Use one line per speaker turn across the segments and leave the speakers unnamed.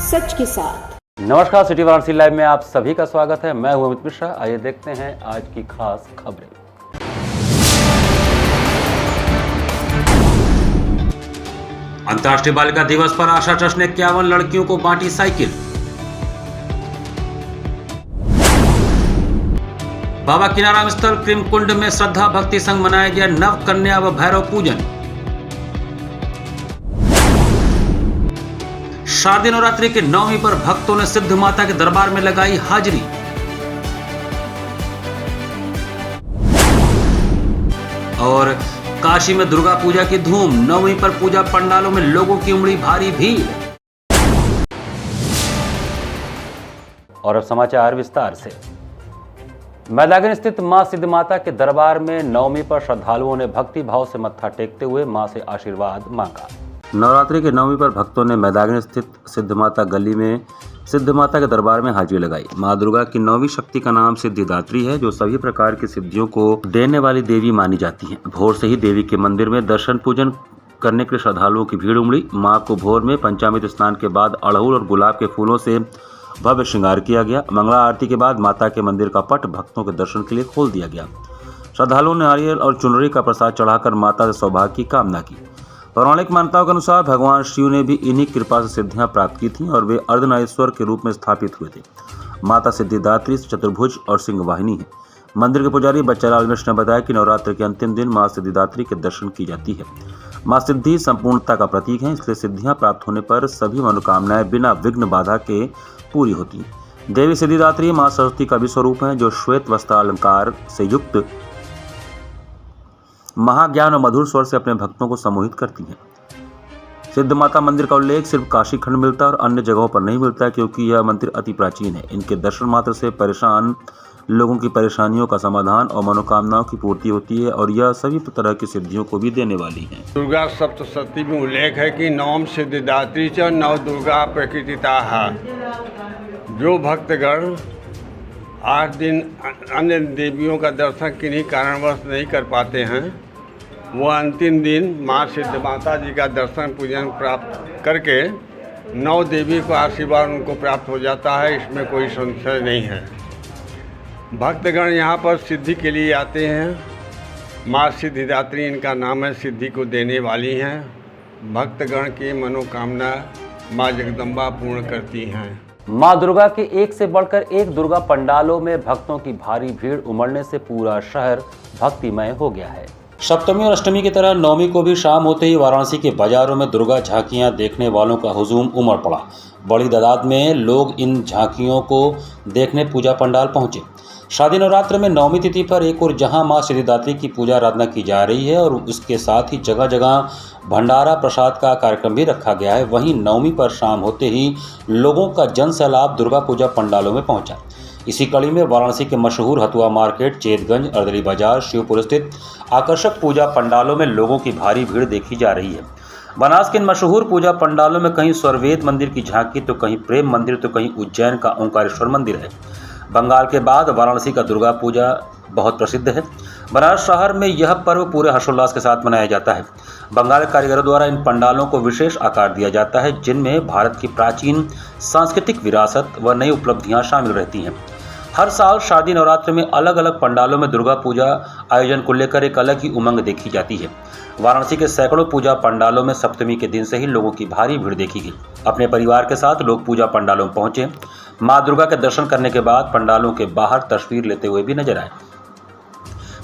सच के साथ।
नमस्कार, सिटी वाराणसी लाइव में आप सभी का स्वागत है। मैं हूं अमित मिश्रा। आइए देखते हैं आज की खास खबरें। अंतर्राष्ट्रीय बालिका दिवस पर आशा ट्रस्ट ने 51 लड़कियों को बांटी साइकिल। बाबा किनाराम स्थल कृमकुंड में श्रद्धा भक्ति संग मनाया गया नव कन्या व भैरव पूजन। शारदीय नवरात्रि के 9वीं पर भक्तों ने सिद्ध माता के दरबार में लगाई हाजिरी। और काशी में दुर्गा पूजा की धूम, 9वीं पर पूजा पंडालों में लोगों की उमड़ी भारी भीड़। और अब समाचार विस्तार से। मैदागन स्थित मां सिद्ध माता के दरबार में 9वीं पर श्रद्धालुओं ने भक्ति भाव से मत्था टेकते हुए मां से आशीर्वाद मांगा। नवरात्रि के 9वीं पर भक्तों ने मैदागन स्थित सिद्ध माता गली में सिद्ध माता के दरबार में हाजिरी लगाई। मां दुर्गा की 9वीं शक्ति का नाम सिद्धिदात्री है, जो सभी प्रकार की सिद्धियों को देने वाली देवी मानी जाती है। भोर से ही देवी के मंदिर में दर्शन पूजन करने के लिए श्रद्धालुओं की भीड़ उमड़ी। मां को भोर में पंचामृत स्नान के बाद अड़हुल और गुलाब के फूलों से भव्य श्रृंगार किया गया। मंगला आरती के बाद माता के मंदिर का पट भक्तों के दर्शन के लिए खोल दिया गया। श्रद्धालुओं ने नारियल और चुनरी का प्रसाद चढ़ाकर माता से सौभाग्य की कामना की। पौराणिक मान्यताओं के अनुसार भगवान शिव ने भी इन्हीं कृपा से सिद्धियां प्राप्त की थीं और वे अर्धनारीश्वर के रूप में स्थापित हुए थे। माता सिद्धिदात्री चतुर्भुज और सिंहवाहिनी है। मंदिर के पुजारी बच्चालाल मिश्र ने बताया कि नवरात्र के अंतिम दिन मां सिद्धिदात्री के दर्शन की जाती है। मां सिद्धि संपूर्णता का प्रतीक है, इसलिए सिद्धियां प्राप्त होने पर सभी मनोकामनाएं बिना विघ्न बाधा के पूरी होती हैं। देवी सिद्धिदात्री मां सरस्वती का भी स्वरूप है, जो श्वेत वस्त्रालंकार से युक्त महाज्ञान और मधुर स्वर से अपने भक्तों को सम्मोहित करती हैं। सिद्ध माता मंदिर का उल्लेख सिर्फ काशी खंड मिलता है और अन्य जगहों पर नहीं मिलता है, क्योंकि यह मंदिर अति प्राचीन है। इनके दर्शन मात्र से परेशान लोगों की परेशानियों का समाधान और मनोकामनाओं की पूर्ति होती है और यह सभी तरह की सिद्धियों को भी देने वाली है।
दुर्गा सप्तशती में उल्लेख है कि नवम सिद्धिदात्री च नव दुर्गा प्रकृतिता। जो भक्तगण 8 दिन अन्य देवियों का दर्शन किन्हीं कारणवश नहीं कर पाते हैं, वो अंतिम दिन माँ सिद्ध माता जी का दर्शन पूजन प्राप्त करके 9 देवी को आशीर्वाद उनको प्राप्त हो जाता है। इसमें कोई संशय नहीं है। भक्तगण यहाँ पर सिद्धि के लिए आते हैं। माँ सिद्धिदात्री इनका नाम है, सिद्धि को देने वाली हैं। भक्तगण की मनोकामना माँ जगदम्बा पूर्ण करती हैं।
मां दुर्गा के एक से बढ़कर एक दुर्गा पंडालों में भक्तों की भारी भीड़ उमड़ने से पूरा शहर भक्तिमय हो गया है। सप्तमी और अष्टमी की तरह 9वीं को भी शाम होते ही वाराणसी के बाजारों में दुर्गा झांकियां देखने वालों का हुजूम उमड़ पड़ा। बड़ी तादाद में लोग इन झांकियों को देखने पूजा पंडाल पहुंचे। शादी नवरात्र में 9वीं तिथि पर एक और जहां मां सिद्धिदात्री की पूजा आराधना की जा रही है और उसके साथ ही जगह जगह भंडारा प्रसाद का कार्यक्रम भी रखा गया है, वहीं 9वीं पर शाम होते ही लोगों का जन सैलाब दुर्गा पूजा पंडालों में पहुंचा। इसी कड़ी में वाराणसी के मशहूर हथुआ मार्केट, चेतगंज, अर्दली बाजार, शिवपुर स्थित आकर्षक पूजा पंडालों में लोगों की भारी भीड़ देखी जा रही है। बनास के इन मशहूर पूजा पंडालों में कहीं स्वरवेद मंदिर की झांकी तो कहीं प्रेम मंदिर तो कहीं उज्जैन का ओंकारेश्वर मंदिर है। बंगाल के बाद वाराणसी का दुर्गा पूजा बहुत प्रसिद्ध है। बनारस शहर में यह पर्व पूरे हर्षोल्लास के साथ मनाया जाता है। बंगाली कारीगरों द्वारा इन पंडालों को विशेष आकार दिया जाता है, जिनमें भारत की प्राचीन सांस्कृतिक विरासत व नई उपलब्धियां शामिल रहती हैं। हर साल शारदीय नवरात्र में अलग अलग पंडालों में दुर्गा पूजा आयोजन को लेकर एक अलग ही उमंग देखी जाती है। वाराणसी के सैकड़ों पूजा पंडालों में सप्तमी के दिन से ही लोगों की भारी भीड़ देखी गई। अपने परिवार के साथ लोग पूजा पंडालों में पहुंचे। मां दुर्गा के दर्शन करने के बाद पंडालों के बाहर तस्वीर लेते हुए भी नजर आए।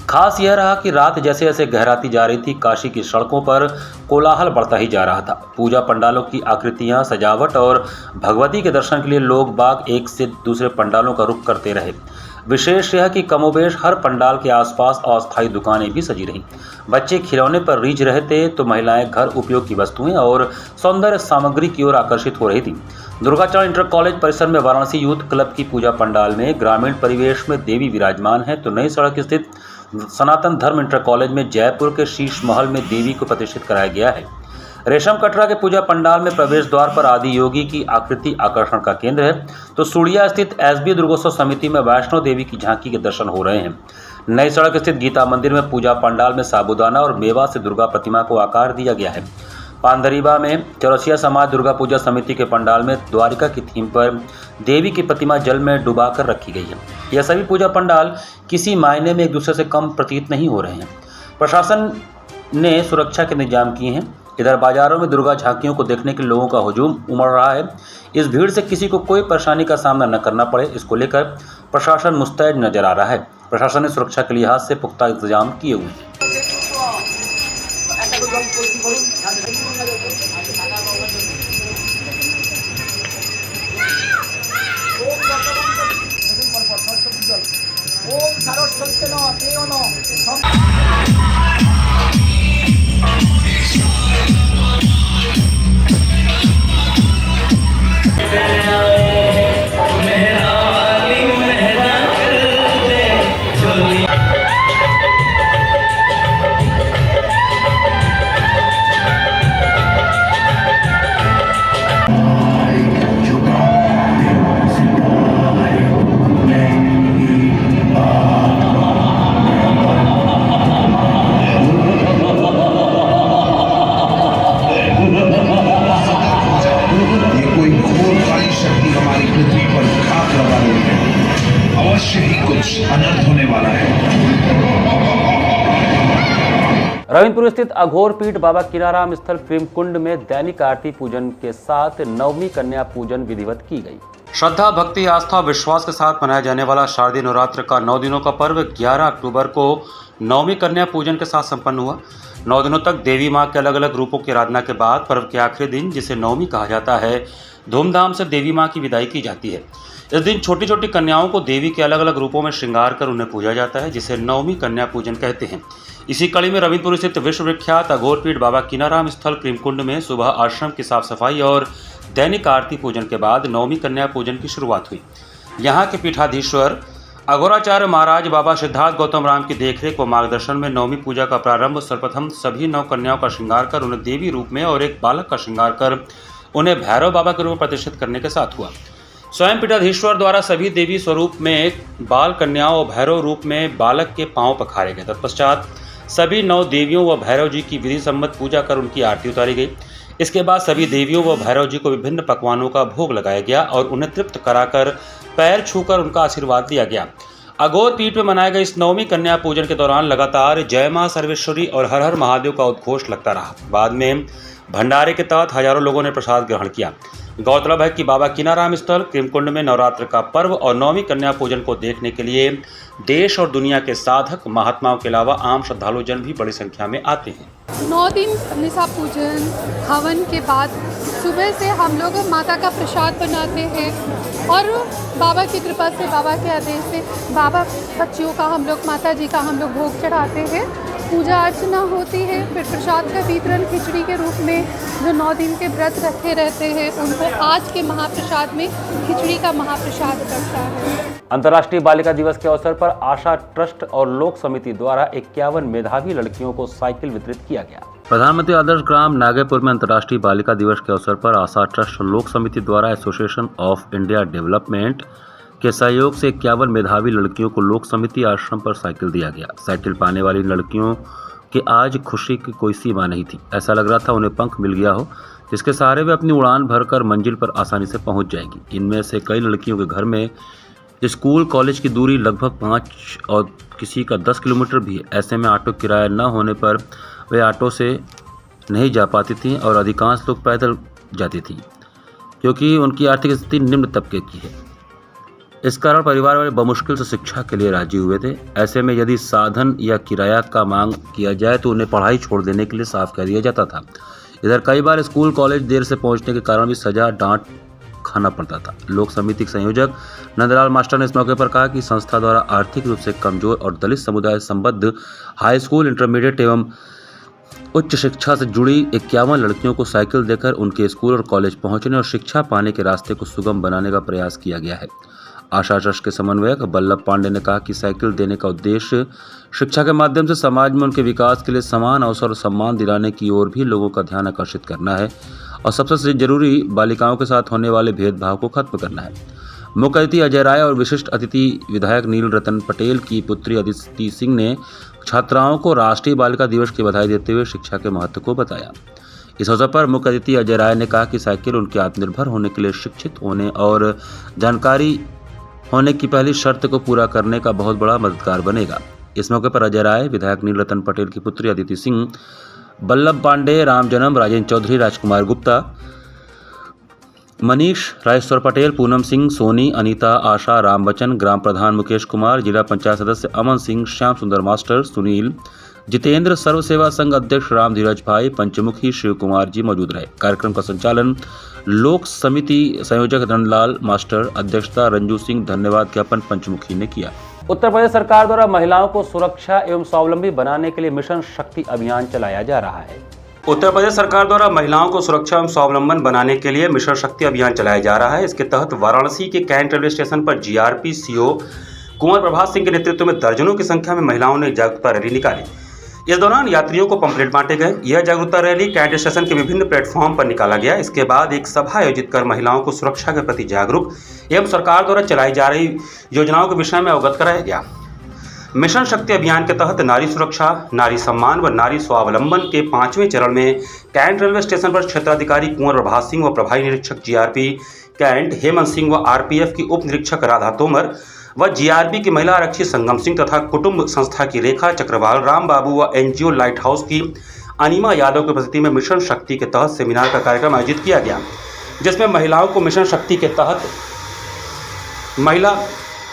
खास यह रहा कि रात जैसे जैसे गहराती जा रही थी, काशी की सड़कों पर कोलाहल बढ़ता ही जा रहा था। पूजा पंडालों की आकृतियां, सजावट और भगवती के दर्शन के लिए लोग बाग एक से दूसरे पंडालों का रुख करते रहे। विशेष यह कि कमोबेश हर पंडाल के आसपास अस्थायी दुकानें भी सजी रहीं। बच्चे खिलौने पर रीझ रहे थे तो महिलाएं घर उपयोग की वस्तुएं और सौंदर्य सामग्री की ओर आकर्षित हो रही थी। दुर्गाचरण इंटर कॉलेज परिसर में वाराणसी यूथ क्लब की पूजा पंडाल में ग्रामीण परिवेश में देवी विराजमान है, तो नई सड़क स्थित सनातन धर्म इंटर कॉलेज में जयपुर के शीश महल में देवी को प्रतिष्ठित कराया गया है। रेशम कटरा के पूजा पंडाल में प्रवेश द्वार पर आदि योगी की आकृति आकर्षण का केंद्र है, तो सूड़िया स्थित एसबी दुर्गोत्सव समिति में वैष्णो देवी की झांकी के दर्शन हो रहे हैं। नई सड़क स्थित गीता मंदिर में पूजा पंडाल में साबूदाना और मेवा से दुर्गा प्रतिमा को आकार दिया गया है। पांदरीबा में चौरसिया समाज दुर्गा पूजा समिति के पंडाल में द्वारिका की थीम पर देवी की प्रतिमा जल में डुबाकर रखी गई है। यह सभी पूजा पंडाल किसी मायने में एक दूसरे से कम प्रतीत नहीं हो रहे हैं। प्रशासन ने सुरक्षा के इंतजाम किए हैं। इधर बाजारों में दुर्गा झांकियों को देखने के लोगों का हुजूम उमड़ रहा है। इस भीड़ से किसी को कोई परेशानी का सामना न करना पड़े, इसको लेकर प्रशासन मुस्तैद नजर आ रहा है। प्रशासन ने सुरक्षा के लिहाज से पुख्ता इंतजाम किए हुए हैं।
अवश्य ही कुछ अनर्थ होने वाला है।
रविंद्रपुर स्थित अघोर पीठ बाबा किनाराम स्थल प्रेम कुंड में दैनिक आरती पूजन के साथ नवमी कन्या पूजन विधिवत की गई। श्रद्धा, भक्ति, आस्था और विश्वास के साथ मनाया जाने वाला शारदीय नवरात्र का 9 दिनों का पर्व 11 अक्टूबर को नवमी कन्या पूजन के साथ संपन्न हुआ। 9 दिनों तक देवी मां के अलग अलग रूपों की आराधना के बाद पर्व के आखिरी दिन, जिसे नवमी कहा जाता है, धूमधाम से देवी मां की विदाई की जाती है। इस दिन छोटी छोटी कन्याओं को देवी के अलग अलग रूपों में श्रृंगार कर उन्हें पूजा जाता है, जिसे नवमी कन्या पूजन कहते हैं। इसी कड़ी में रविंद्रपुर स्थित विश्व विख्यात अघोर पीठ बाबा किनाराम स्थल प्रेमकुंड में सुबह आश्रम की साफ सफाई और दैनिक आरती पूजन के बाद नवमी कन्या पूजन की शुरुआत हुई। यहाँ के पीठाधीश्वर अघोराचार्य महाराज बाबा सिद्धार्थ गौतम राम की देखरेख व मार्गदर्शन में नवमी पूजा का प्रारंभ सर्वप्रथम सभी 9 कन्याओं का श्रृंगार कर उन्हें देवी रूप में और एक बालक का श्रृंगार कर उन्हें भैरव बाबा के रूप में प्रतिष्ठित करने के साथ हुआ। स्वयं पीठाधीश्वर द्वारा सभी देवी स्वरूप में बाल कन्याओं और भैरव रूप में बालक के पांव पखारे गए। तत्पश्चात सभी 9 देवियों व भैरव जी की विधि सम्मत पूजा कर उनकी आरती उतारी गई। इसके बाद सभी देवियों व भैरव जी को विभिन्न पकवानों का भोग लगाया गया और उन्हें तृप्त कराकर पैर छूकर उनका आशीर्वाद दिया गया। अघोर पीठ में मनाए गए इस नवमी कन्या पूजन के दौरान लगातार जय मां सर्वेश्वरी और हर हर महादेव का उद्घोष लगता रहा। बाद में भंडारे के तहत हजारों लोगों ने प्रसाद ग्रहण किया। गौरतलब है कि बाबा किनाराम स्थल प्रेमकुंड में नवरात्र का पर्व और नवमी कन्या पूजन को देखने के लिए देश और दुनिया के साधक महात्माओं के अलावा आम श्रद्धालु जन भी बड़ी संख्या में आते हैं।
9 दिन निशा पूजन हवन के बाद सुबह से हम लोग माता का प्रसाद बनाते हैं और बाबा की कृपा से, बाबा के आदेश से बाबा बच्चियों का हम लोग, माता जी का हम लोग भोग चढ़ाते हैं। पूजा अर्चना होती है, फिर प्रसाद का वितरण खिचड़ी के रूप में जो 9 दिन के व्रत रखे रहते हैं उनको आज के महाप्रसाद में खिचड़ी का महाप्रसाद करता है।
अंतर्राष्ट्रीय बालिका दिवस के अवसर पर आशा ट्रस्ट और लोक समिति द्वारा 51 मेधावी लड़कियों को साइकिल वितरित किया गया। प्रधानमंत्री आदर्श ग्राम नागेपुर में अंतर्राष्ट्रीय बालिका दिवस के अवसर पर आशा ट्रस्ट और लोक समिति द्वारा एसोसिएशन ऑफ इंडिया डेवलपमेंट के सहयोग से 51 मेधावी लड़कियों को लोक समिति आश्रम पर साइकिल दिया गया। साइकिल पाने वाली लड़कियों की आज खुशी की कोई सीमा नहीं थी। ऐसा लग रहा था उन्हें पंख मिल गया हो, जिसके सहारे वे अपनी उड़ान भरकर मंजिल पर आसानी से पहुंच जाएंगी। इनमें से कई लड़कियों के घर में स्कूल कॉलेज की दूरी लगभग 5 और किसी का 10 किलोमीटर भी है। ऐसे में ऑटो किराया न होने पर वे ऑटो से नहीं जा पाती थीं और अधिकांश लोग पैदल जाती थीं, क्योंकि उनकी आर्थिक स्थिति निम्न तबके की है। इस कारण परिवार वाले बमुश्किल से शिक्षा के लिए राजी हुए थे। ऐसे में यदि साधन या किराया का मांग किया जाए तो उन्हें पढ़ाई छोड़ देने के लिए साफ कह दिया जाता था। इधर कई बार स्कूल कॉलेज देर से पहुंचने के कारण भी सजा डांट खाना पड़ता था। लोक समिति के संयोजक नंदलाल मास्टर ने इस मौके पर कहा कि संस्था द्वारा आर्थिक रूप से कमजोर और दलित समुदाय से संबद्ध हाई स्कूल, इंटरमीडिएट एवं उच्च शिक्षा से जुड़ी 51 लड़कियों को साइकिल देकर उनके स्कूल और कॉलेज पहुंचने और शिक्षा पाने के रास्ते को सुगम बनाने का प्रयास किया गया है। आशा ट्रस्ट के समन्वयक बल्लभ पांडे ने कहा कि साइकिल देने का उद्देश्य शिक्षा के माध्यम से समाज में उनके विकास के लिए समान अवसर और सम्मान दिलाने की ओर भी लोगों का ध्यान आकर्षित करना है और सबसे जरूरी बालिकाओं के साथ होने वाले भेदभाव को खत्म करना है। मुख्य अतिथि अजय राय और विशिष्ट अतिथि विधायक नील रतन पटेल की पुत्री अदिति सिंह ने छात्राओं को राष्ट्रीय बालिका दिवस की बधाई देते हुए शिक्षा के महत्व को बताया। इस अवसर पर मुख्य अतिथि अजय राय ने कहा कि साइकिल उनके आत्मनिर्भर होने के लिए शिक्षित होने और जानकारी होने की पहली शर्त को पूरा करने का बहुत बड़ा मददगार बनेगा। इस मौके पर अजय राय, विधायक नील रतन पटेल की पुत्री अदिति सिंह, बल्लभ पांडे, राम जन्म, राजेंद्र चौधरी, राजकुमार गुप्ता, मनीष, राजेश्वर पटेल, पूनम सिंह, सोनी, अनीता, आशा, राम बच्चन, ग्राम प्रधान मुकेश कुमार, जिला पंचायत सदस्य अमन सिंह, श्याम सुंदर मास्टर, सुनील, जितेंद्र, सर्व सेवा संघ अध्यक्ष राम धीरज भाई, पंचमुखी शिव कुमार जी मौजूद रहे। कार्यक्रम का संचालन लोक समिति संयोजक धनलाल मास्टर, अध्यक्षता रंजू सिंह, धन्यवाद ज्ञापन पंचमुखी ने किया। उत्तर प्रदेश सरकार द्वारा महिलाओं को सुरक्षा एवं स्वावलंबी बनाने के लिए मिशन शक्ति अभियान चलाया जा रहा है। उत्तर प्रदेश सरकार द्वारा महिलाओं को सुरक्षा एवं स्वावलंबन बनाने के लिए मिशन शक्ति अभियान चलाया जा रहा है। इसके तहत वाराणसी के कैंट रेलवे स्टेशन पर जीआरपी सीओ कुंवर प्रभात सिंह के नेतृत्व में दर्जनों की संख्या में महिलाओं ने जागरूकता रैली निकाली। इस दौरान यात्रियों को पंपलेट बांटे गए। यह जागरूकता रैली कैंट स्टेशन के विभिन्न प्लेटफॉर्म पर निकाला गया। इसके बाद एक सभा आयोजित कर महिलाओं को सुरक्षा के प्रति जागरूक एवं सरकार द्वारा चलाई जा रही योजनाओं के विषय में अवगत कराया गया। मिशन शक्ति अभियान के तहत नारी सुरक्षा, नारी सम्मान व नारी स्वावलंबन के 5वें चरण में कैंट रेलवे स्टेशन पर क्षेत्राधिकारी कुंवर प्रभात सिंह व प्रभारी निरीक्षक जीआरपी कैंट हेमंत सिंह व आरपीएफ की उप निरीक्षक राधा तोमर व जीआरपी की महिला आरक्षी संगम सिंह तथा कुटुंब संस्था की रेखा चक्रवाल, राम बाबू व एनजीओ लाइट हाउस की अनिमा यादव की उपस्थिति में मिशन शक्ति के तहत सेमिनार का कार्यक्रम आयोजित किया गया, जिसमें महिलाओं को मिशन शक्ति के तहत महिला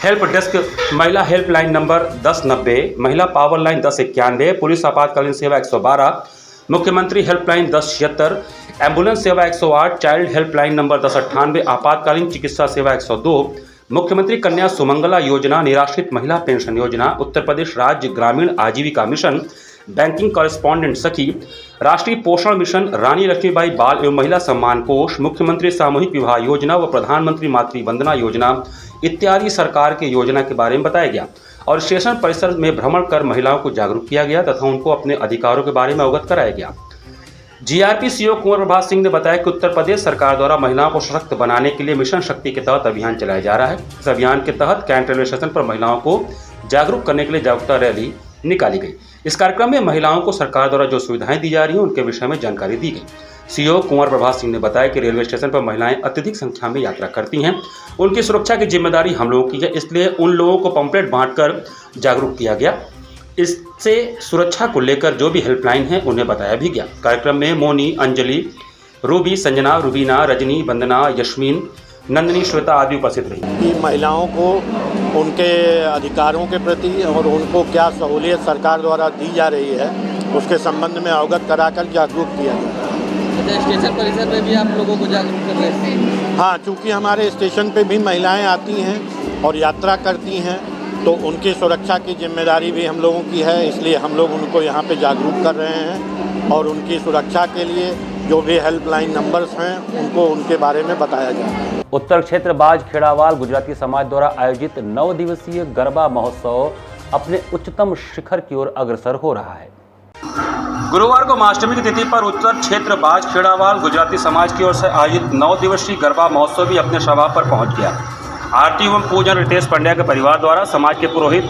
हेल्प डेस्क, महिला हेल्पलाइन नंबर 1090, महिला पावर लाइन 1091, पुलिस आपातकालीन सेवा 112, मुख्यमंत्री हेल्पलाइन 1076, एम्बुलेंस सेवा 108, चाइल्ड हेल्पलाइन नंबर 1098, आपातकालीन चिकित्सा सेवा 102, मुख्यमंत्री कन्या सुमंगला योजना, निराश्रित महिला पेंशन योजना, उत्तर प्रदेश राज्य ग्रामीण आजीविका मिशन, बैंकिंग कॉरेस्पॉन्डेंट सखी, राष्ट्रीय पोषण मिशन, रानी लक्ष्मीबाई बाल एवं महिला सम्मान कोष, मुख्यमंत्री सामूहिक विवाह योजना व प्रधानमंत्री मातृ वंदना योजना इत्यादि सरकार की योजना के बारे में बताया गया और स्टेशन परिसर में भ्रमण कर महिलाओं को जागरूक किया गया तथा उनको अपने अधिकारों के बारे में अवगत कराया गया। जीआरपी सीओ कुंवर प्रभात सिंह ने बताया कि उत्तर प्रदेश सरकार द्वारा महिलाओं को सशक्त बनाने के लिए मिशन शक्ति के तहत अभियान चलाया जा रहा है। इस अभियान के तहत कैंट रेलवे स्टेशन पर महिलाओं को जागरूक करने के लिए जागरूकता रैली निकाली गई। इस कार्यक्रम में महिलाओं को सरकार द्वारा जो सुविधाएं दी जा रही हैं उनके विषय में जानकारी दी गई। सीओ कुंवर प्रभात सिंह ने बताया कि रेलवे स्टेशन पर महिलाएं अत्यधिक संख्या में यात्रा करती हैं, उनकी सुरक्षा की जिम्मेदारी हम लोगों की है, इसलिए उन लोगों को पंपलेट बांटकर जागरूक किया गया। इससे सुरक्षा को लेकर जो भी हेल्पलाइन है उन्हें बताया भी गया। कार्यक्रम में मोनी, अंजलि, रूबी, संजना, रुबीना, रजनी, वंदना, यश्मीन, नंदिनी, श्वेता आदि उपस्थित रही।
कि महिलाओं को उनके अधिकारों के प्रति और उनको क्या सहूलियत सरकार द्वारा दी जा रही है उसके संबंध में अवगत कराकर जागरूक किया गया।
स्टेशन परिसर में भी आप लोगों को जागरूक कर रहे हैं?
हाँ, चूँकि हमारे स्टेशन पे भी महिलाएं आती हैं और यात्रा करती हैं तो उनकी सुरक्षा की जिम्मेदारी भी हम लोगों की है, इसलिए हम लोग उनको यहाँ पे जागरूक कर रहे हैं और उनकी सुरक्षा के लिए जो भी हेल्पलाइन नंबर्स हैं उनको उनके बारे में बताया जाए।
उत्तर क्षेत्र बाज खेड़ावाल गुजराती समाज द्वारा आयोजित 9 दिवसीय गरबा महोत्सव अपने उच्चतम शिखर की ओर अग्रसर हो रहा है। गुरुवार को महाअष्टमी की तिथि पर उत्तर क्षेत्र बाज खेड़ावाल गुजराती समाज की ओर से आयोजित 9 दिवसीय गरबा महोत्सव भी अपने सभा पर पहुंच गया। आरती एवं पूजन रितेश पंड्या के परिवार द्वारा समाज के पुरोहित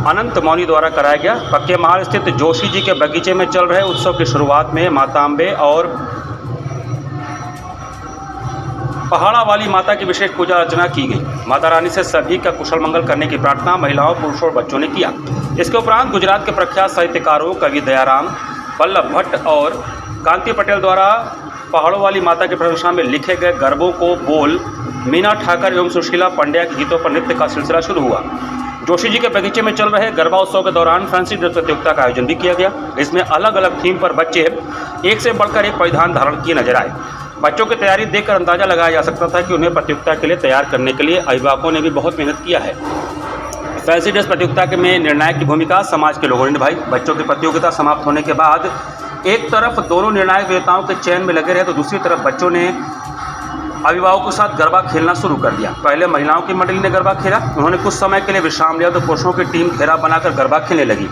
अनंत मौनी द्वारा कराया गया। पक्के महल स्थित जोशी जी के बगीचे में चल रहे उत्सव की शुरुआत में माता अम्बे और पहाड़ा वाली माता की विशेष पूजा अर्चना की गई। माता रानी से सभी का कुशल मंगल करने की प्रार्थना महिलाओं, पुरुषों और बच्चों ने किया। इसके उपरांत गुजरात के प्रख्यात साहित्यकारों कवि दयाराम, वल्लभ भट्ट और कांति पटेल द्वारा पहाड़ों वाली माता की प्रशंसा में लिखे गए गरबों को बोल मीना ठाकर एवं सुशीला पंड्या के गीतों पर नृत्य का सिलसिला शुरू हुआ। जोशी जी के बगीचे में चल रहे गरबा उत्सव के दौरान फैंसी ड्रेस प्रतियोगिता का आयोजन भी किया गया। इसमें अलग अलग थीम पर बच्चे एक से बढ़कर एक परिधान धारण किए नजर आए। बच्चों की तैयारी देखकर अंदाजा लगाया जा सकता था कि उन्हें प्रतियोगिता के लिए तैयार करने के लिए अभिभावकों ने भी बहुत मेहनत किया है। फैंसी ड्रेस प्रतियोगिता में निर्णायक की भूमिका समाज के लोगों ने निभाई। बच्चों की प्रतियोगिता समाप्त होने के बाद एक तरफ दोनों निर्णायक विजेताओं के चयन में लगे रहे तो दूसरी तरफ बच्चों ने अभिभावकों के साथ गरबा खेलना शुरू कर दिया। पहले महिलाओं की मंडली ने गरबा खेला, उन्होंने कुछ समय के लिए विश्राम लिया तो पुरुषों की टीम घेरा बनाकर गरबा खेलने लगी।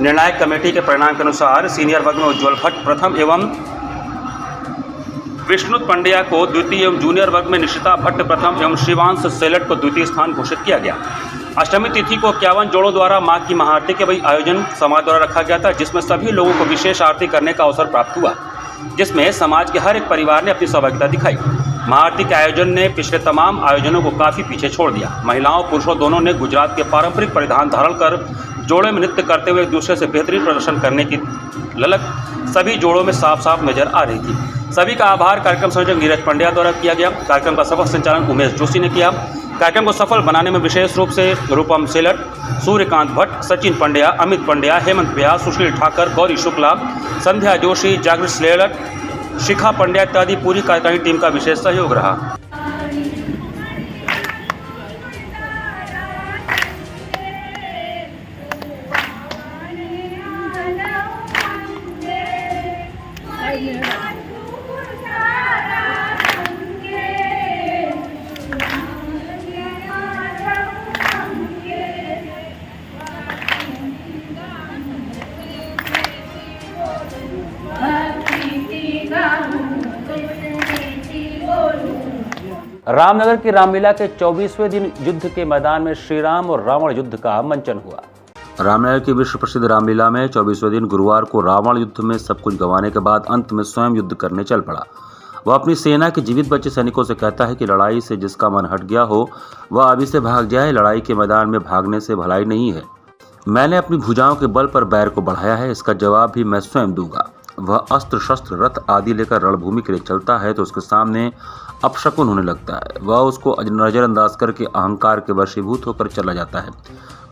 निर्णायक कमेटी के परिणाम के अनुसार सीनियर वर्ग में उज्ज्वल भट्ट प्रथम एवं विष्णु पंड्या को द्वितीय एवं जूनियर वर्ग में निशिता भट्ट प्रथम एवं शिवांश सेलट को द्वितीय स्थान घोषित किया गया। अष्टमी तिथि को 51 जोड़ों द्वारा मां की महाआरती के भी आयोजन समाज द्वारा रखा गया था, जिसमें सभी लोगों को विशेष आरती करने का अवसर प्राप्त हुआ। जिसमें समाज के हर एक परिवार ने अपनी सहभागिता दिखाई। महाआरती के आयोजन ने पिछले तमाम आयोजनों को काफ़ी पीछे छोड़ दिया। महिलाओं पुरुषों दोनों ने गुजरात के पारंपरिक परिधान धारण कर जोड़े में नृत्य करते हुए एक दूसरे से बेहतरीन प्रदर्शन करने की ललक सभी जोड़ों में साफ साफ नजर आ रही थी। सभी का आभार कार्यक्रम संयोजक नीरज पंड्या द्वारा किया गया। कार्यक्रम का सफल संचालन उमेश जोशी ने किया। कार्यक्रम को सफल बनाने में विशेष रूप से रूपम सेलट, सूर्यकांत भट्ट, सचिन पंड्या, अमित पंड्या, हेमंत व्यास, सुशील ठाकर, गौरी शुक्ला, संध्या जोशी, जागृत सेलट, शिखा पंड्या इत्यादि पूरी कार्यकारिणी टीम का विशेष सहयोग रहा। रामनगर की रामलीला के 24वें दिन युद्ध के मैदान में श्री राम और रावण युद्ध का मंचन हुआ। रामनगर की विश्व प्रसिद्ध रामलीला में 24वें दिन गुरुवार को रावण युद्ध में सब कुछ गंवाने के बाद अंत में स्वयं युद्ध करने चल पड़ा। वह अपनी सेना के जीवित बचे सैनिकों से कहता है कि लड़ाई से जिसका मन हट गया हो वह अभी से भाग जाए। लड़ाई के मैदान में भागने से भलाई नहीं है। मैंने अपनी भुजाओं के बल पर बैर को बढ़ाया है, इसका जवाब भी मैं स्वयं दूंगा। वह अस्त्र शस्त्र रथ आदि लेकर रणभूमि के लिए चलता है तो उसके सामने अपशकुन होने लगता है। वह उसको नजरअंदाज करके अहंकार के वशीभूत होकर चला जाता है।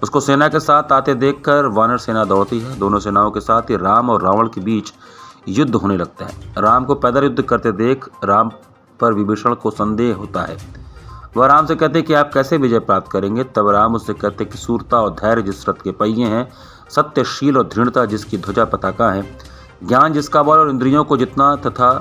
उसको सेना के साथ आते देखकर वानर सेना दौड़ती है। दोनों सेनाओं के साथ ही राम और रावण के बीच युद्ध होने लगता है। राम को पैदल युद्ध करते देख राम पर विभीषण को संदेह होता है। वह राम से कहते कि आप कैसे विजय प्राप्त करेंगे। तब राम उससे कहते कि सूरता और धैर्य जिस रथ के पहिए हैं, सत्यशील और दृढ़ता जिसकी ध्वजा पताका है, ज्ञान जिसका बल और इंद्रियों को जितना तथा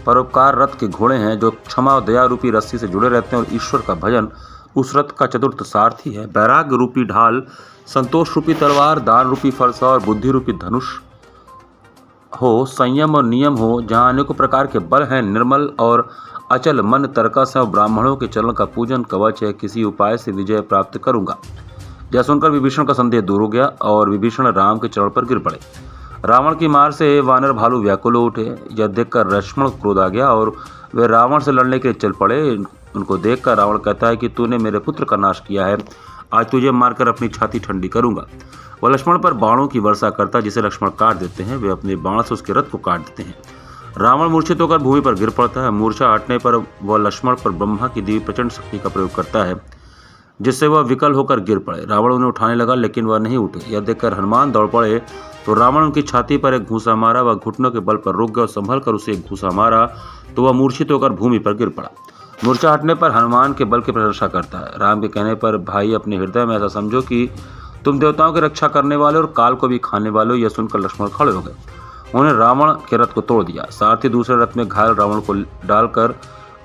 परोपकार रथ के घोड़े हैं, जो क्षमा और दया रूपी रस्सी से जुड़े रहते हैं, और ईश्वर का भजन उस रथ का चतुर्थ सारथी है। वैराग्य रूपी ढाल, संतोष रूपी तलवार, दान रूपी फरसा और बुद्धि रूपी धनुष हो, संयम और नियम हो, जहाँ अनेकों प्रकार के बल हैं, निर्मल और अचल मन तर्कस है और ब्राह्मणों के चरण का पूजन कवच है, किसी उपाय से विजय प्राप्त करूंगा। यह सुनकर विभीषण का संदेह दूर हो गया और विभीषण राम के चरण पर गिर पड़े। रावण की मार से वानर भालू व्याकुल हो उठे। यह देखकर लक्ष्मण क्रोध आ गया और वे रावण से लड़ने के लिए चल पड़े। उनको देखकर रावण कहता है कि तूने मेरे पुत्र का नाश किया है, आज तुझे मारकर अपनी छाती ठंडी करूंगा। वह लक्ष्मण पर बाणों की वर्षा करता, जिसे लक्ष्मण काट देते हैं। वे अपने बाण से उसके रथ को काट देते हैं। रावण मूर्छित होकर भूमि पर गिर पड़ता है। मूर्छा हटने पर वह लक्ष्मण पर ब्रह्मा की दी प्रचंड शक्ति का प्रयोग करता है, जिससे वह विकल होकर गिर पड़े। रावण उन्हें उठाने लगा लेकिन वह नहीं उठे। यह देखकर हनुमान दौड़ पड़े तो रावण उनकी छाती पर एक घूंसा मारा। वह घुटनों के बल पर रुक गया और संभल कर उसे एक घूंसा मारा तो वह मूर्छित होकर भूमि पर गिर पड़ा। मूर्छा हटने पर हनुमान के बल की प्रशंसा करता है। राम के कहने पर भाई अपने हृदय में ऐसा समझो कि तुम देवताओं की रक्षा करने वाले और काल को भी खाने वाले हो। यह सुनकर लक्ष्मण खड़े हो गए। उन्होंने रावण के रथ को तोड़ दिया। सारथी दूसरे रथ में घायल रावण को डालकर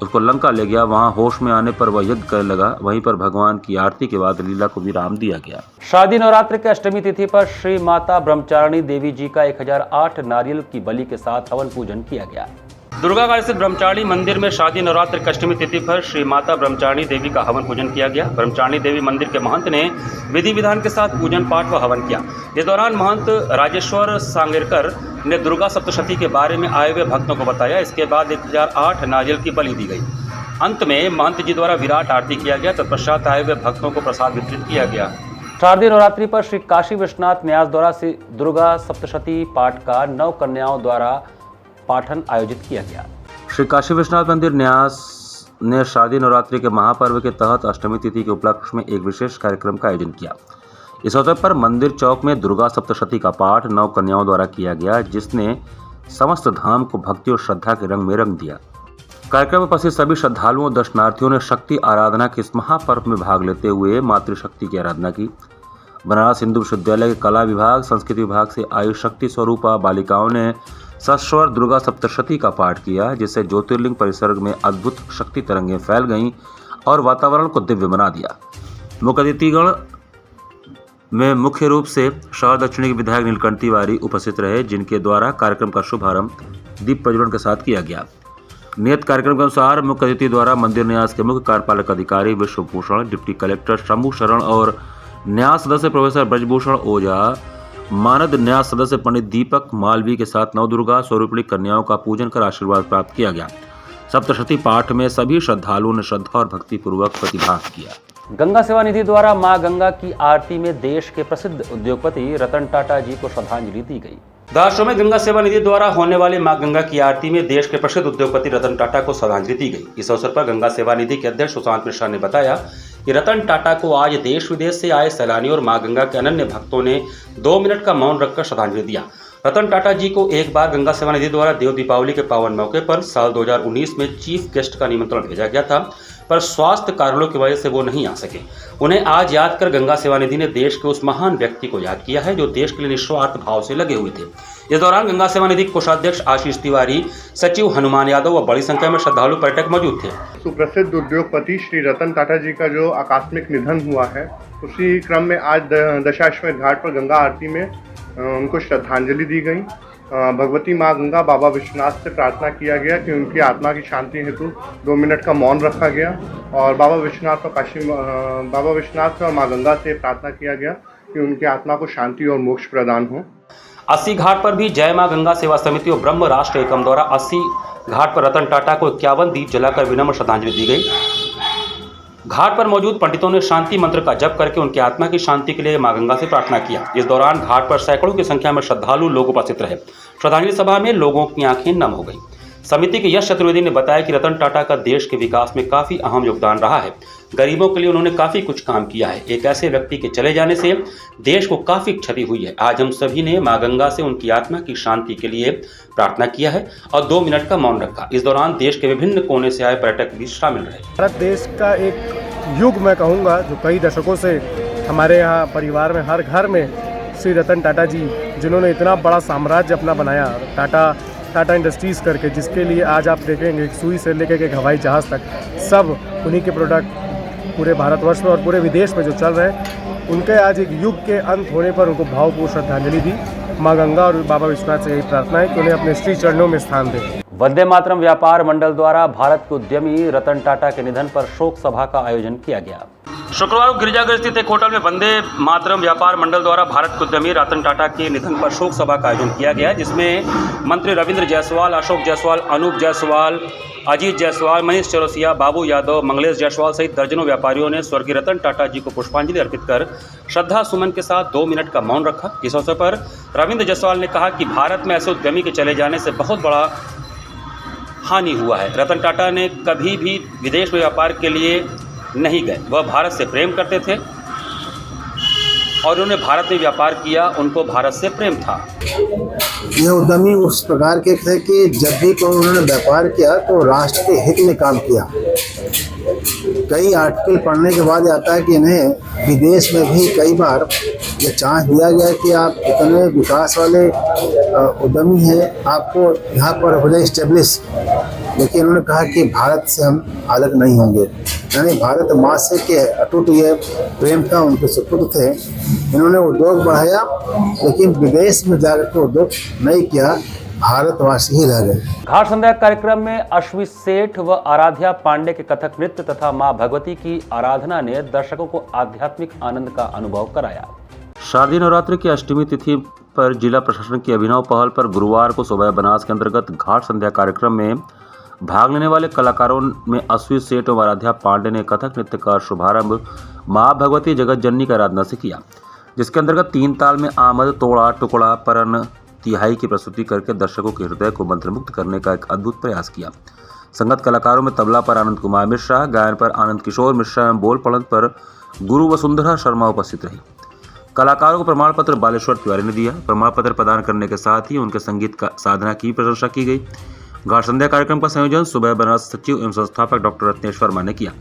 उसको लंका ले गया। वहां होश में आने पर वह युद्ध करने लगा। वहीं पर भगवान की आरती के बाद लीला को विराम दिया गया। शारदीय नवरात्र के अष्टमी तिथि पर श्री माता ब्रह्मचारिणी देवी जी का 1008 नारियल की बलि के साथ हवन पूजन किया गया। दुर्गागढ़ स्थित ब्रह्मचारिणी मंदिर में शारदीय नवरात्र की अष्टमी तिथि पर श्री माता ब्रह्मचारिणी देवी का हवन पूजन किया गया। ब्रह्मचारिणी देवी मंदिर के महंत ने विधि विधान के साथ पूजन पाठ व हवन किया। इस दौरान महंत राजेश्वर सांगेरकर ने दुर्गा सप्तशती के बारे में आए हुए भक्तों को बताया। इसके बाद 1008 नारियल की बलि दी गई। अंत में महंत जी द्वारा विराट आरती किया गया। तत्पश्चात आए हुए भक्तों को प्रसाद वितरित किया गया। शारदीय नवरात्रि पर श्री काशी विश्वनाथ न्यास द्वारा श्री दुर्गा सप्तशती पाठ का 9 कन्याओं द्वारा पाठन आयोजित किया गया। श्री काशी विश्वनाथ मंदिर न्यास ने शारदीय नवरात्रि के महापर्व के तहत अष्टमी तिथि के उपलक्ष्य में एक विशेष कार्यक्रम का आयोजन किया। इस अवसर पर मंदिर चौक में दुर्गा सप्तशती का पाठ 9 कन्याओं द्वारा किया गया, जिसने समस्त धाम को भक्ति और श्रद्धा के रंग में रंग दिया। कार्यक्रम में उपस्थित सभी श्रद्धालुओं और दर्शनार्थियों ने शक्ति आराधना के इस महापर्व में भाग लेते हुए मातृशक्ति की आराधना की। बनारस हिंदू विश्वविद्यालय के कला विभाग, संस्कृति विभाग से आयु शक्ति स्वरूपा बालिकाओं ने सस्वर दुर्गा सप्तशती का पाठ किया, जिससे ज्योतिर्लिंग परिसर में अद्भुत शक्ति तरंगें फैल गईं और वातावरण को दिव्य बना दिया। मुख्य अतिथिगण में मुख्य रूप से शहर दक्षिणी के विधायक नीलकंठ तिवारी उपस्थित रहे, जिनके द्वारा कार्यक्रम का शुभारंभ दीप प्रज्वलन के साथ किया गया। नियत कार्यक्रम के अनुसार मुख्य अतिथि द्वारा मंदिर न्यास के मुख्य कार्यपालक अधिकारी विश्वभूषण, डिप्टी कलेक्टर शंभू शरण और न्यास सदस्य प्रोफेसर ब्रजभूषण ओझा मानद न्यास सदस्य पंडित दीपक मालवी के साथ नवदुर्गा स्वरूपणी कन्याओं का पूजन कर आशीर्वाद प्राप्त किया गया। सप्तशती पाठ में सभी श्रद्धालुओं ने श्रद्धा और भक्ति पूर्वक प्रतिभाग किया। गंगा सेवा निधि द्वारा मां गंगा की आरती में देश के प्रसिद्ध उद्योगपति रतन टाटा जी को श्रद्धांजलि दी गई। दार्शो में गंगा सेवा निधि द्वारा होने वाले मां गंगा की आरती में देश के प्रसिद्ध उद्योगपति रतन टाटा को श्रद्धांजलि दी गई। इस अवसर पर गंगा सेवा निधि के अध्यक्ष सुशांत मिश्रा ने बताया कि रतन टाटा को आज देश विदेश से आए सैलानियों और मां गंगा के अनन्य भक्तों ने 2 मिनट का मौन रखकर श्रद्धांजलि दिया। रतन टाटा जी को एक बार गंगा सेवा निधि द्वारा देव दीपावली के पावन मौके पर साल 2019 में चीफ गेस्ट का निमंत्रण भेजा गया था, पर स्वास्थ्य कारणों की वजह से वो नहीं आ सके। उन्हें आज याद कर गंगा सेवा निधि ने देश के उस महान व्यक्ति को याद किया है जो देश के लिए निस्वार्थ भाव से लगे हुए थे। इस दौरान गंगा सेवा निधि के कोषाध्यक्ष आशीष तिवारी, सचिव हनुमान यादव व बड़ी संख्या में श्रद्धालु पर्यटक मौजूद थे।
सुप्रसिद्ध उद्योगपति श्री रतन टाटा जी का जो आकस्मिक निधन हुआ है, उसी क्रम में आज दशाश्वमेध घाट पर गंगा आरती में उनको श्रद्धांजलि दी गई। भगवती माँ गंगा बाबा विश्वनाथ से प्रार्थना किया गया कि उनकी आत्मा की शांति हेतु 2 मिनट का मौन रखा गया और बाबा विश्वनाथ और माँ गंगा से प्रार्थना किया गया कि उनकी आत्मा को शांति और मोक्ष प्रदान हो।
80 घाट पर भी जय मां गंगा सेवा समिति और ब्रह्म राष्ट्र एकम द्वारा 80 घाट पर रतन टाटा को 51 दीप जलाकर विनम्र श्रद्धांजलि दी गई। घाट पर मौजूद पंडितों ने शांति मंत्र का जप करके उनकी आत्मा की शांति के लिए मां गंगा से प्रार्थना किया। इस दौरान घाट पर सैकड़ों की संख्या में श्रद्धालु लोग उपस्थित रहे। श्रद्धांजलि सभा में लोगों की आंखें नम हो गई। समिति के यश चतुर्वेदी ने बताया कि रतन टाटा का देश के विकास में काफी अहम योगदान रहा है। गरीबों के लिए उन्होंने काफी कुछ काम किया है। एक ऐसे व्यक्ति के चले जाने से देश को काफी क्षति हुई है। आज हम सभी ने मां गंगा से उनकी आत्मा की शांति के लिए प्रार्थना किया है और 2 मिनट का मौन रखा। इस दौरान देश के विभिन्न कोने से आए पर्यटक भी शामिल रहे।
भारत देश का एक युग मैं कहूँगा जो कई दशकों से हमारे यहाँ परिवार में हर घर में श्री रतन टाटा जी, जिन्होंने इतना बड़ा साम्राज्य अपना बनाया टाटा इंडस्ट्रीज़ करके, जिसके लिए आज आप देखेंगे सुई से लेकर एक हवाई जहाज़ तक सब उन्हीं के प्रोडक्ट पूरे भारतवर्ष में और पूरे विदेश में जो चल रहे हैं, उनके आज एक युग के अंत होने पर उनको भावपूर्ण श्रद्धांजलि दी। माँ गंगा और बाबा विश्वनाथ से यही प्रार्थना है कि उन्हें अपने श्री चरणों में स्थान दें।
वंदे मातरम व्यापार मंडल द्वारा भारत के उद्यमी रतन टाटा के निधन पर शोक सभा का आयोजन किया गया। शुक्रवार को गिरिजाघर स्थित एक होटल में वंदे मातरम व्यापार मंडल द्वारा भारत के उद्यमी रतन टाटा के निधन पर शोक सभा का आयोजन किया गया, जिसमें मंत्री रविंद्र जायसवाल, अशोक जायसवाल, अनूप जायसवाल, अजीत जायसवाल, मनीष चौरसिया, बाबू यादव, मंगलेश जायसवाल सहित दर्जनों व्यापारियों ने स्वर्गीय रतन टाटा जी को पुष्पांजलि अर्पित कर श्रद्धा सुमन के साथ 2 मिनट का मौन रखा। इस अवसर पर रविंद्र जायसवाल ने कहा कि भारत में ऐसे उद्यमी के चले जाने से बहुत बड़ा हानि हुआ है। रतन टाटा ने कभी भी विदेश में व्यापार के लिए नहीं गए। वह भारत से प्रेम करते थे और उन्होंने भारत में व्यापार किया, उनको भारत से प्रेम था।
ये उद्यमी उस प्रकार के थे कि जब भी कोई उन्होंने व्यापार किया तो राष्ट्र के हित में काम किया। कई आर्टिकल पढ़ने के बाद आता है कि इन्हें विदेश में भी कई बार ये चांस दिया गया कि आप इतने विकास वाले उद्यमी हैं, आपको यहाँ पर हो जाए स्टेब्लिश, लेकिन उन्होंने कहा कि भारत से हम अलग नहीं होंगे। यानी भारत माँ से के अटूट ये प्रेम था, उनके सुपुत्र थे। इन्होंने उद्योग बढ़ाया, लेकिन विदेश में जाकर के उद्योग नहीं किया, भारतवासी ही रह गए।
घाट संध्या कार्यक्रम में अश्वित सेठ व आराध्या पांडे के कथक नृत्य तथा मां भगवती की आराधना ने दर्शकों को आध्यात्मिक आनंद का अनुभव कराया। शारदीय नवरात्रि की अष्टमी तिथि पर जिला प्रशासन की अभिनव पहल पर गुरुवार को सुबह बनास के अंतर्गत घाट संध्या कार्यक्रम में भाग लेने वाले कलाकारों में अश्वित सेठ और आराध्या पांडे ने कथक नृत्य का शुभारंभ मां भगवती जगत जननी की आराधना से किया, जिसके अंतर्गत 3 ताल में आमद, तोड़ा, टुकड़ा, परन, तिहाई की प्रस्तुति करके दर्शकों के हृदय को मंत्रमुग्ध करने का एक अद्भुत प्रयास किया। संगत कलाकारों में तबला पर आनंद कुमार मिश्रा, गायन पर आनंद किशोर मिश्रा एवं बोल पढ़त पर गुरु वसुंधरा शर्मा उपस्थित रही। कलाकारों को प्रमाण पत्र बालेश्वर तिवारी ने दिया। प्रमाण पत्र प्रदान करने के साथ ही उनके संगीत का साधना की प्रशंसा की गई। घाट संध्या कार्यक्रम का संयोजन सुबह बनारस सचिव एवं संस्थापक डॉक्टर रत्नेश्वर वर्मा ने किया।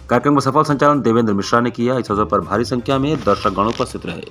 कार्यक्रम का सफल संचालन देवेंद्र मिश्रा ने किया। इस अवसर पर भारी संख्या में दर्शकगण उपस्थित रहे।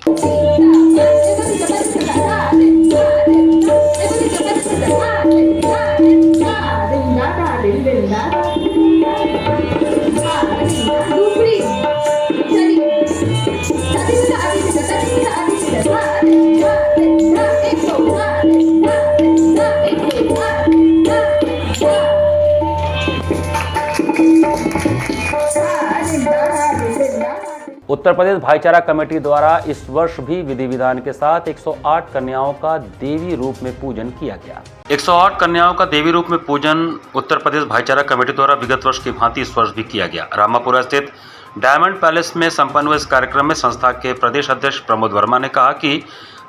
उत्तर प्रदेश भाईचारा कमेटी द्वारा इस वर्ष भी विधि विधान के साथ 108 कन्याओं का देवी रूप में पूजन किया गया। 108 कन्याओं का देवी रूप में पूजन उत्तर प्रदेश भाईचारा कमेटी द्वारा विगत वर्ष की भांति इस वर्ष भी किया गया। रामापुरा स्थित डायमंड पैलेस में संपन्न हुए इस कार्यक्रम में संस्था के प्रदेश अध्यक्ष प्रमोद वर्मा ने कहा कि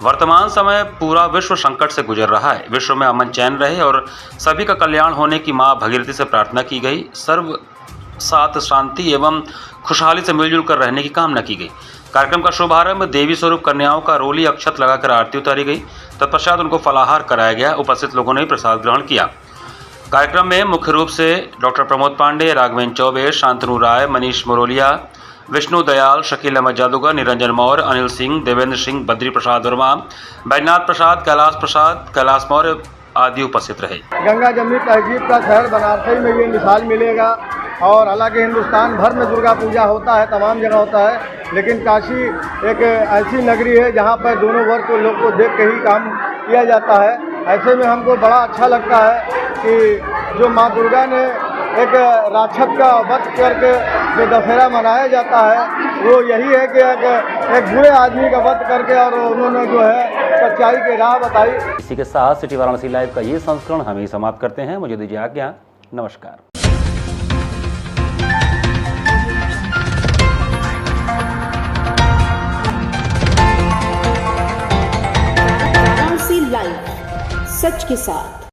वर्तमान समय पूरा विश्व संकट से गुजर रहा है। विश्व में अमन चैन रहे और सभी का कल्याण होने की मां भगीरथी से प्रार्थना की गई। सर्व साथ शांति एवं खुशहाली से मिलजुल कर रहने की कामना की गई। कार्यक्रम का शुभारंभ देवी स्वरूप कन्याओं का रोली अक्षत लगाकर आरती उतारी गई। तत्पश्चात उनको फलाहार कराया गया। उपस्थित लोगों ने प्रसाद ग्रहण किया। कार्यक्रम में मुख्य रूप से डॉक्टर प्रमोद पांडे, राघवेंद्र चौबे, शांतनु राय, मनीष मोरोलिया, विष्णु दयाल, शकील अहमद जादूगर, निरंजन मौर्य, अनिल सिंह, देवेंद्र सिंह, बद्री प्रसाद वर्मा, बैजनाथ प्रसाद, कैलाश मौर्य आदि उपस्थित रहे।
गंगा जमुनी तहजीब का शहर बनारस में ये मिसाल मिलेगा। और हालांकि हिंदुस्तान भर में दुर्गा पूजा होता है, तमाम जगह होता है, लेकिन काशी एक ऐसी नगरी है जहाँ पर दोनों वर्ग के लोग को देख के ही काम किया जाता है। ऐसे में हमको बड़ा अच्छा लगता है कि जो माँ दुर्गा ने एक राक्षस का वध करके जो दशहरा मनाया जाता है वो यही है कि एक बुरे आदमी का वध करके और उन्होंने जो है सच्चाई की राह बताई।
इसी के साथ सिटी वाराणसी लाइव का ये संस्करण हम ही समाप्त करते हैं। मुझे दीजिए आज्ञा। नमस्कार।
लाइव सच के साथ।